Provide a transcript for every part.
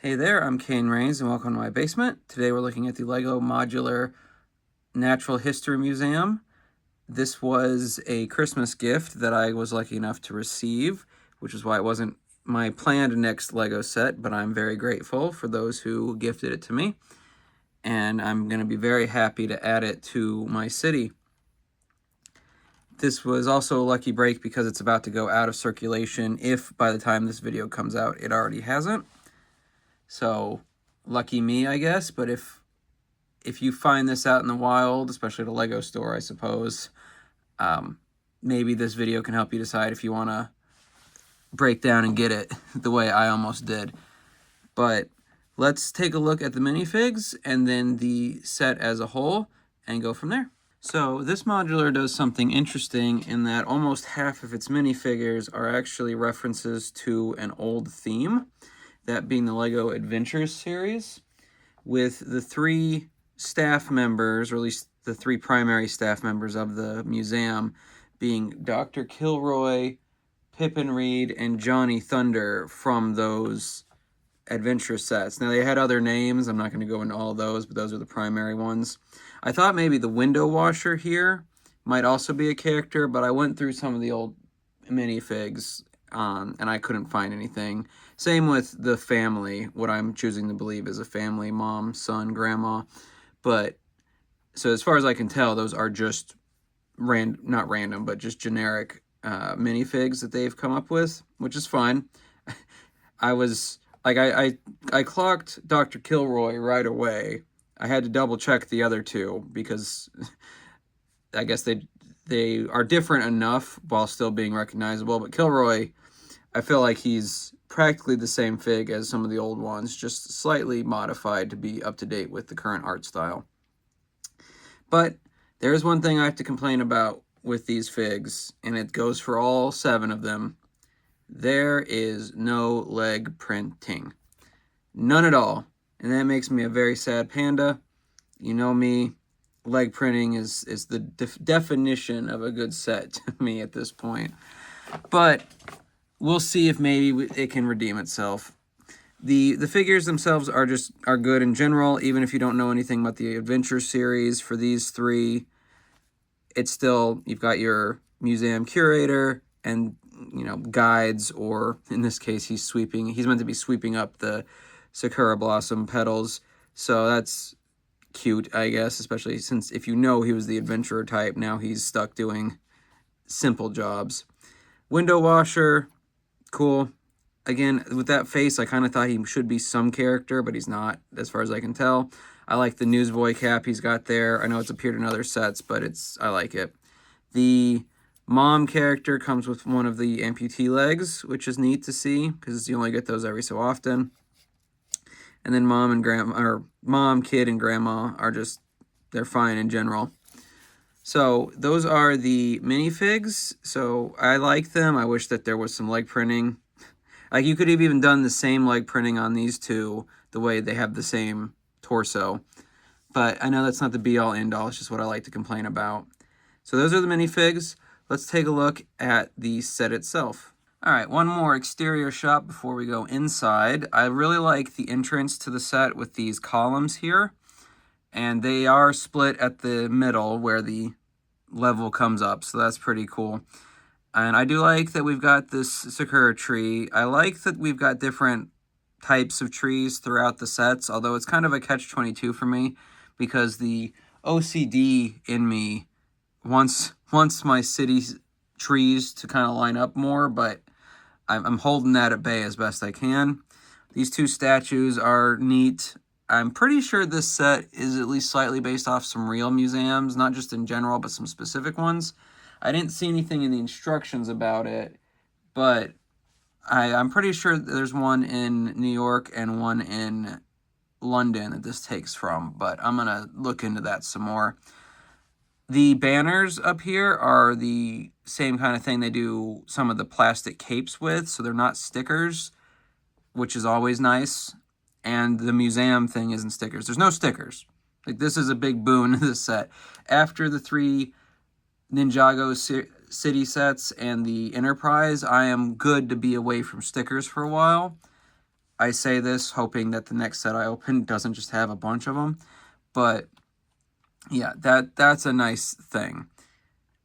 Hey there, I'm Kane Rains and welcome to my basement. Today we're looking at the LEGO Modular Natural History Museum. This was a Christmas gift that I was lucky enough to receive, which is why it wasn't my planned next LEGO set, but I'm very grateful for those who gifted it to me. And I'm going to be very happy to add it to my city. This was also a lucky break because it's about to go out of circulation if by the time this video comes out it already hasn't. So lucky me, I guess, but if you find this out in the wild, especially at a LEGO store, I suppose, maybe this video can help you decide if you want to break down and get it the way I almost did. But let's take a look at the minifigs and then the set as a whole and go from there. So this modular does something interesting in that almost half of its minifigures are actually references to an old theme, that being the LEGO Adventures series, with the three staff members, or at least the three primary staff members of the museum, being Dr. Kilroy, Pippin Reed, and Johnny Thunder from those adventure sets. Now, they had other names. I'm not going to go into all those, but those are the primary ones. I thought maybe the window washer here might also be a character, but I went through some of the old minifigs and I couldn't find anything. Same with the family, what I'm choosing to believe is a family, mom, son, grandma. But, so as far as I can tell, those are just not random, but just generic minifigs that they've come up with, which is fine. I was, like, I clocked Dr. Kilroy right away. I had to double check the other two because I guess they are different enough while still being recognizable. But Kilroy, I feel like he's practically the same fig as some of the old ones, just slightly modified to be up to date with the current art style. But there is one thing I have to complain about with these figs, and it goes for all 7 of them. There is no leg printing. None at all. And that makes me a very sad panda. You know me, leg printing is the definition of a good set to me at this point. But we'll see if maybe it can redeem itself. The figures themselves are good in general, even if you don't know anything about the Adventure series. For these 3, it's still, you've got your museum curator and, you know, guides, or in this case, he's meant to be sweeping up the Sakura Blossom petals. So that's cute, I guess, especially since if you know he was the adventurer type, now he's stuck doing simple jobs. Window washer, cool. Again, with that face, I kind of thought he should be some character, but he's not, as far as I can tell. I like the newsboy cap he's got there. I know it's appeared in other sets, but I like it. The mom character comes with one of the amputee legs, which is neat to see, because you only get those every so often. And then mom and grandma, or mom, kid, and grandma are just, they're fine in general. So those are the minifigs. So I like them. I wish that there was some leg printing. Like, you could have even done the same leg printing on these 2, the way they have the same torso. But I know that's not the be-all, end-all. It's just what I like to complain about. So those are the minifigs. Let's take a look at the set itself. All right, one more exterior shot before we go inside. I really like the entrance to the set with these columns here. And they are split at the middle where the level comes up, so that's pretty cool. And I do like that we've got this Sakura tree. I like that we've got different types of trees throughout the sets, although it's kind of a catch-22 for me, because the OCD in me wants my city's trees to kind of line up more, but I'm holding that at bay as best I can. These 2 statues are neat. I'm pretty sure this set is at least slightly based off some real museums, not just in general, but some specific ones. I didn't see anything in the instructions about it, but I'm pretty sure there's one in New York and one in London that this takes from, but I'm going to look into that some more. The banners up here are the same kind of thing they do some of the plastic capes with, so they're not stickers, which is always nice. And the museum thing isn't stickers. There's no stickers. Like, this is a big boon in this set. After the 3 Ninjago city sets and the Enterprise, I am good to be away from stickers for a while. I say this hoping that the next set I open doesn't just have a bunch of them. But yeah, that's a nice thing.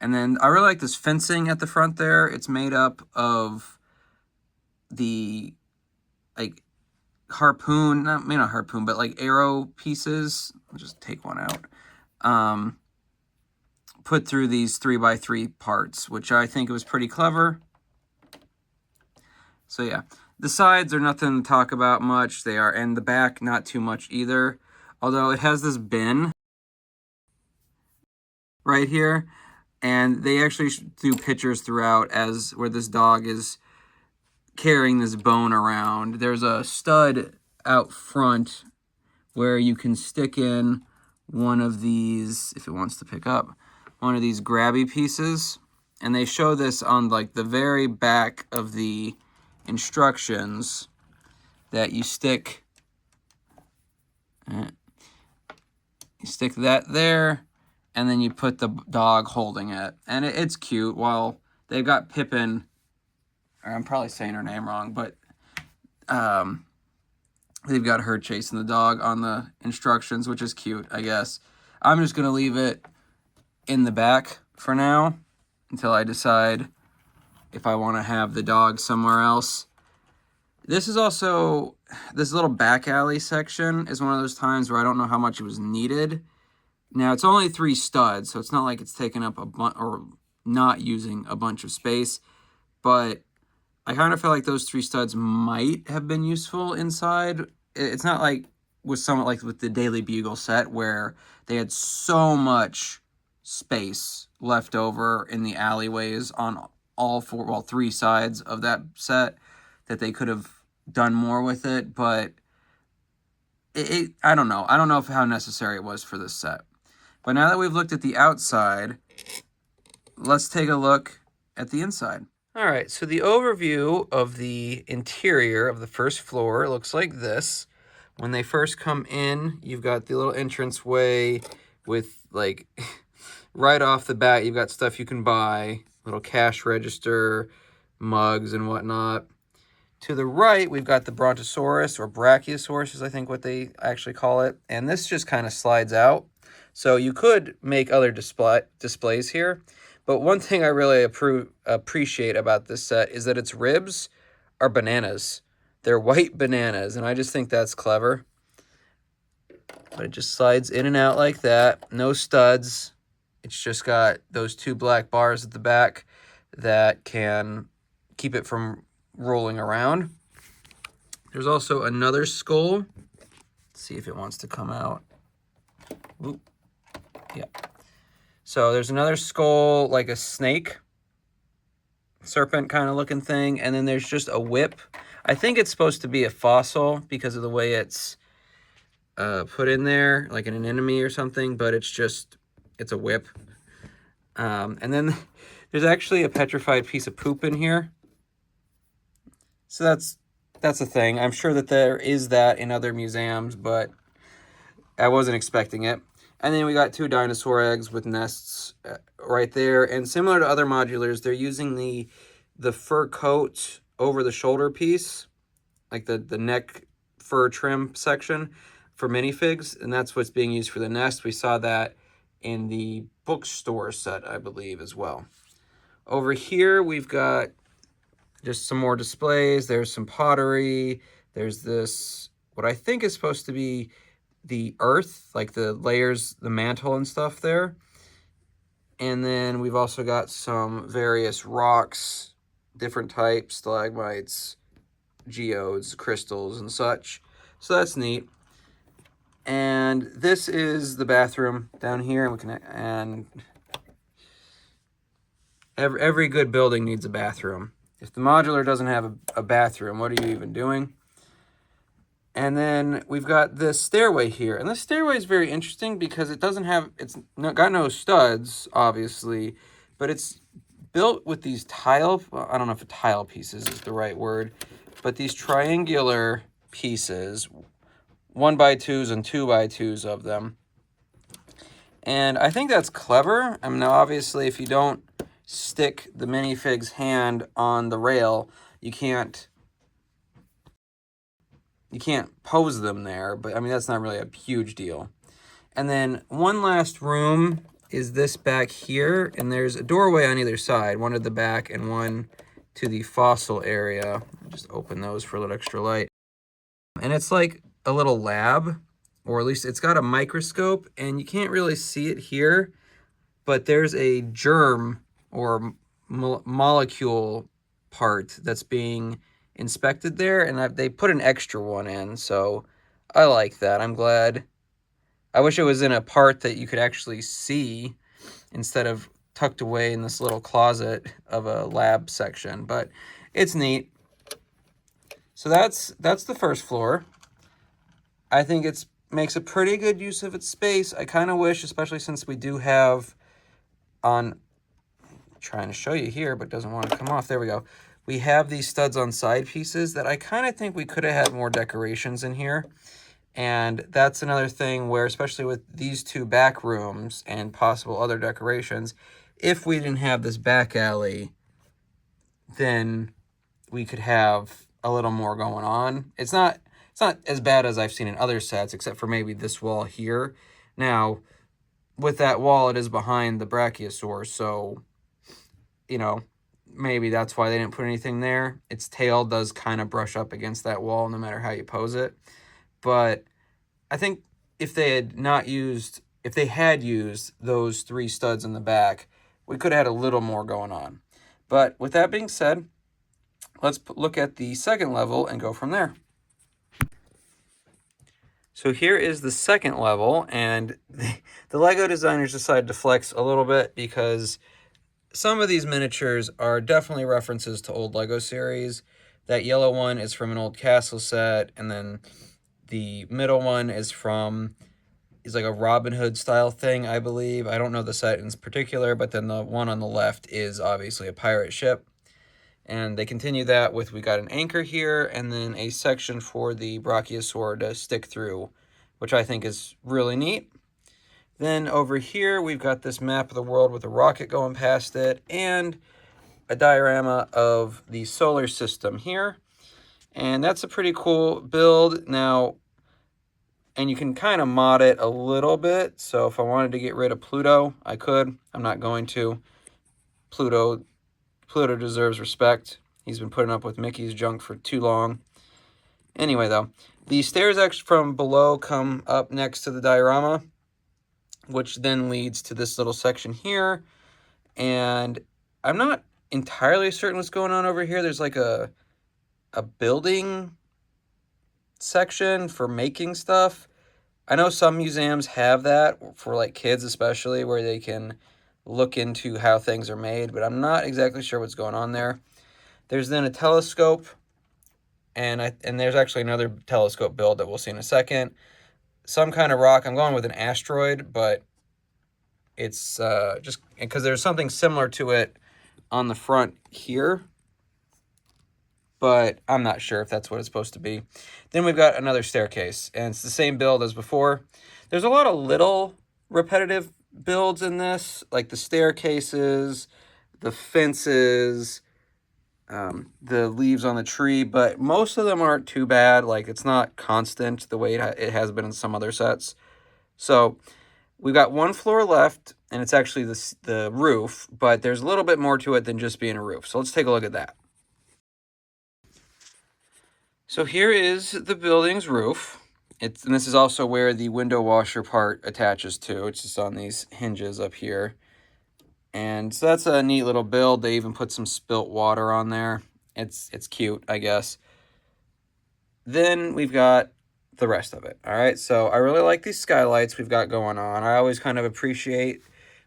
And then I really like this fencing at the front there. It's made up of the, like, harpoon, not harpoon, but like arrow pieces. I'll just take one out. Put through these 3x3 parts, which I think was pretty clever. So yeah, the sides are nothing to talk about much. They are, and the back, not too much either. Although it has this bin right here, and they actually do pictures throughout as where this dog is carrying this bone around. There's a stud out front where you can stick in one of these, if it wants to pick up, one of these grabby pieces. And they show this on like the very back of the instructions, that you stick that there, and then you put the dog holding it. And it's cute. Well, they've got Pippin, or I'm probably saying her name wrong, but they've got her chasing the dog on the instructions, which is cute, I guess. I'm just going to leave it in the back for now until I decide if I want to have the dog somewhere else. This is also, this little back alley section is one of those times where I don't know how much it was needed. Now, it's only 3 studs, so it's not like it's taking up a bunch, or not using a bunch of space, but I kind of feel like those 3 studs might have been useful inside. It's not like with somewhat like with the Daily Bugle set where they had so much space left over in the alleyways on all 3 sides of that set that they could have done more with it, but I don't know. I don't know how necessary it was for this set. But now that we've looked at the outside, let's take a look at the inside. All right, so the overview of the interior of the first floor looks like this. When they first come in, you've got the little entranceway with, like, right off the bat, you've got stuff you can buy, little cash register, mugs and whatnot. To the right, we've got the Brontosaurus, or Brachiosaurus is I think what they actually call it. And this just kind of slides out. So you could make other displays here. But one thing I really appreciate about this set is that its ribs are bananas. They're white bananas, and I just think that's clever. But it just slides in and out like that. No studs. It's just got those 2 black bars at the back that can keep it from rolling around. There's also another skull. Let's see if it wants to come out. Oop. Yeah. So there's another skull, like a snake, serpent kind of looking thing, and then there's just a whip. I think it's supposed to be a fossil because of the way it's put in there, like an anemone or something, but it's a whip. And then there's actually a petrified piece of poop in here. So that's a thing. I'm sure that there is that in other museums, but I wasn't expecting it. And then we got 2 dinosaur eggs with nests right there. And similar to other modulars, they're using the fur coat over the shoulder piece, like the neck fur trim section for minifigs. And that's what's being used for the nest. We saw that in the bookstore set, I believe, as well. Over here, we've got just some more displays. There's some pottery. There's this, what I think is supposed to be the earth, like the layers, the mantle and stuff there. And then we've also got some various rocks, different types, stalagmites, geodes, crystals, and such. So that's neat. And this is the bathroom down here, and we can, and every good building needs a bathroom. If the modular doesn't have a bathroom, what are you even doing? And then we've got this stairway here. And this stairway is very interesting because it doesn't have, got no studs, obviously, but it's built with these tile, I don't know if tile pieces is the right word, but these triangular pieces, 1x2s and 2x2s of them. And I think that's clever. I mean, now obviously if you don't stick the minifig's hand on the rail, you can't you can't pose them there, but I mean, that's not really a huge deal. And then one last room is this back here, and there's a doorway on either side, one at the back and one to the fossil area. Just open those for a little extra light. And it's like a little lab, or at least it's got a microscope, and you can't really see it here, but there's a germ or molecule part that's being inspected there, and they put an extra one in, so I like that. I'm glad. I wish it was in a part that you could actually see instead of tucked away in this little closet of a lab section, but it's neat. So that's the first floor. I think it makes a pretty good use of its space. I kind of wish, especially since we do have on, trying to show you here, but doesn't want to come off. There we go. We have these studs on side pieces that I kind of think we could have had more decorations in here. And that's another thing where, especially with these two back rooms and possible other decorations, if we didn't have this back alley, then we could have a little more going on. It's not as bad as I've seen in other sets, except for maybe this wall here. Now, with that wall, it is behind the Brachiosaur, so, you know, maybe that's why they didn't put anything there. Its tail does kind of brush up against that wall no matter how you pose it. But I think if they had used those 3 studs in the back, we could have had a little more going on. But with that being said, let's look at the second level and go from there. So here is the second level, and the LEGO designers decided to flex a little bit because some of these miniatures are definitely references to old LEGO series. That yellow one is from an old castle set, and then the middle one is like a Robin Hood style thing, I believe. I don't know the set in particular, but then the one on the left is obviously a pirate ship. And they continue that with, we got an anchor here, and then a section for the Brachiosaur to stick through, which I think is really neat. Then over here, we've got this map of the world with a rocket going past it, and a diorama of the solar system here. And that's a pretty cool build. Now, and you can kind of mod it a little bit. So if I wanted to get rid of Pluto, I could. I'm not going to. Pluto deserves respect. He's been putting up with Mickey's junk for too long. Anyway, though, the stairs actually from below come up next to the diorama, which then leads to this little section here. And I'm not entirely certain what's going on over here. There's like a building section for making stuff. I know some museums have that for like kids especially, where they can look into how things are made, but I'm not exactly sure what's going on there. There's then a telescope, and there's actually another telescope build that we'll see in a second. Some kind of rock. I'm going with an asteroid, but it's just because there's something similar to it on the front here, but I'm not sure if that's what it's supposed to be. Then we've got another staircase, and it's the same build as before. There's a lot of little repetitive builds in this, like the staircases, the fences, the leaves on the tree, but most of them aren't too bad. Like, it's not constant the way it has been in some other sets. So we've got one floor left, and it's actually the roof, but there's a little bit more to it than just being a roof. So let's take a look at that. So here is the building's roof. And this is also where the window washer part attaches to. It's just on these hinges up here. And so that's a neat little build. They even put some spilt water on there. It's cute, I guess. Then we've got the rest of it. All right, so I really like these skylights we've got going on. I always kind of appreciate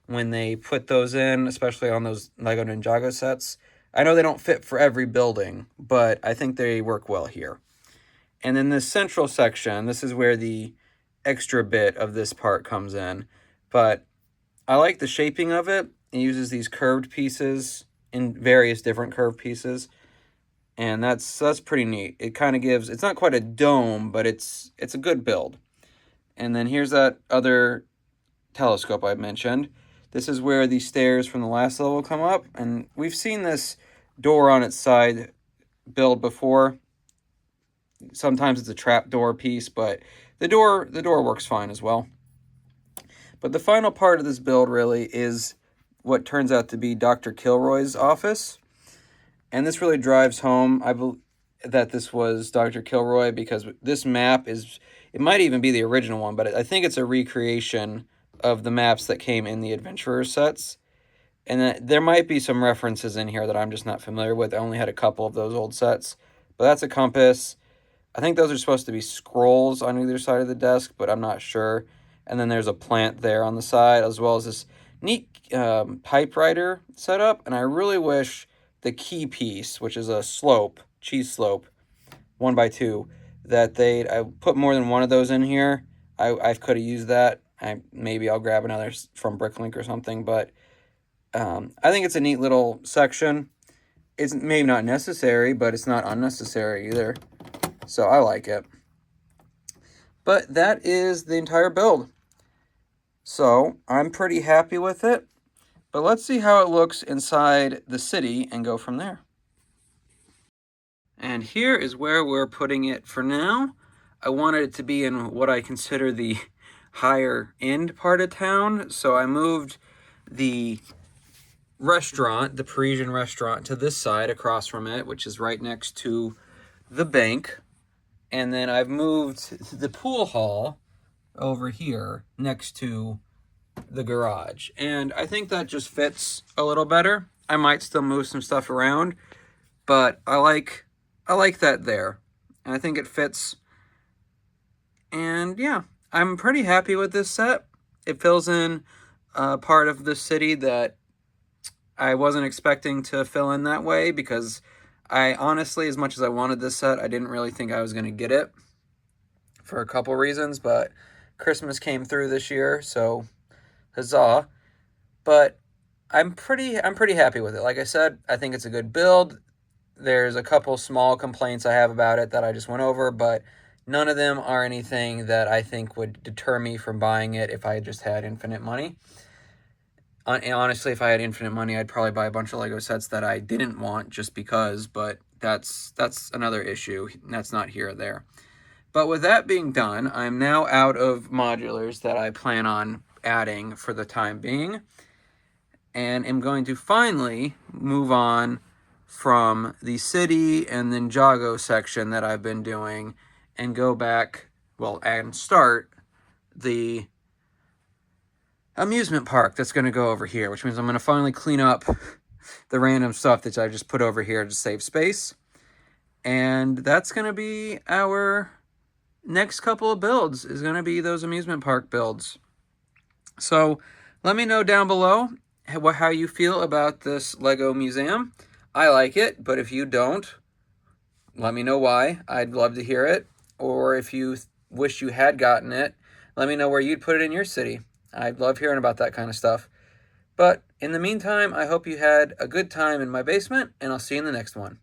when they put those in, especially on those LEGO Ninjago sets. I know they don't fit for every building, but I think they work well here. And then this central section, this is where the extra bit of this part comes in. But I like the shaping of it. It uses these curved pieces in various different curved pieces. And that's pretty neat. It kind of gives, it's not quite a dome, but it's a good build. And then here's that other telescope I mentioned. This is where the stairs from the last level come up. And we've seen this door on its side build before. Sometimes it's a trap door piece, but the door works fine as well. But the final part of this build really is what turns out to be Dr. Kilroy's office. And this really drives home, I believe, that this was Dr. Kilroy, because this map is, it might even be the original one, but I think it's a recreation of the maps that came in the Adventurer sets. And there might be some references in here that I'm just not familiar with. I only had a couple of those old sets. But that's a compass. I think those are supposed to be scrolls on either side of the desk, but I'm not sure. And then there's a plant there on the side, as well as this neat typewriter setup. And I really wish the key piece, which is a slope, cheese slope, 1x2, that I put more than one of those in here. I could have used that. Maybe I'll grab another from Bricklink or something, but I think it's a neat little section. It's maybe not necessary, but it's not unnecessary either. So I like it. But that is the entire build. So I'm pretty happy with it. But let's see how it looks inside the city and go from there. And here is where we're putting it for now. I wanted it to be in what I consider the higher end part of town. So I moved the restaurant, the Parisian restaurant, to this side across from it, which is right next to the bank. And then I've moved the pool hall over here next to the garage. And I think that just fits a little better. I might still move some stuff around, but I like that there. And I think it fits. And yeah, I'm pretty happy with this set. It fills in a part of the city that I wasn't expecting to fill in that way, because I honestly, as much as I wanted this set, I didn't really think I was going to get it for a couple reasons, but Christmas came through this year, so huzzah. But I'm pretty happy with it. Like I said, I think it's a good build. There's a couple small complaints I have about it that I just went over, but none of them are anything that I think would deter me from buying it if I just had infinite money. And honestly, if I had infinite money, I'd probably buy a bunch of Lego sets that I didn't want just because, but that's another issue. That's not here or there. But with that being done, I'm now out of modulars that I plan on adding for the time being, and am going to finally move on from the city and Ninjago section that I've been doing and go back, well, and start the amusement park that's going to go over here, which means I'm going to finally clean up the random stuff that I just put over here to save space. And that's going to be our next couple of builds, is going to be those amusement park builds. So let me know down below how you feel about this Lego museum. I like it, but if you don't, let me know why. I'd love to hear it. Or if you wish you had gotten it, let me know where you'd put it in your city. I love hearing about that kind of stuff. But in the meantime, I hope you had a good time in my basement, and I'll see you in the next one.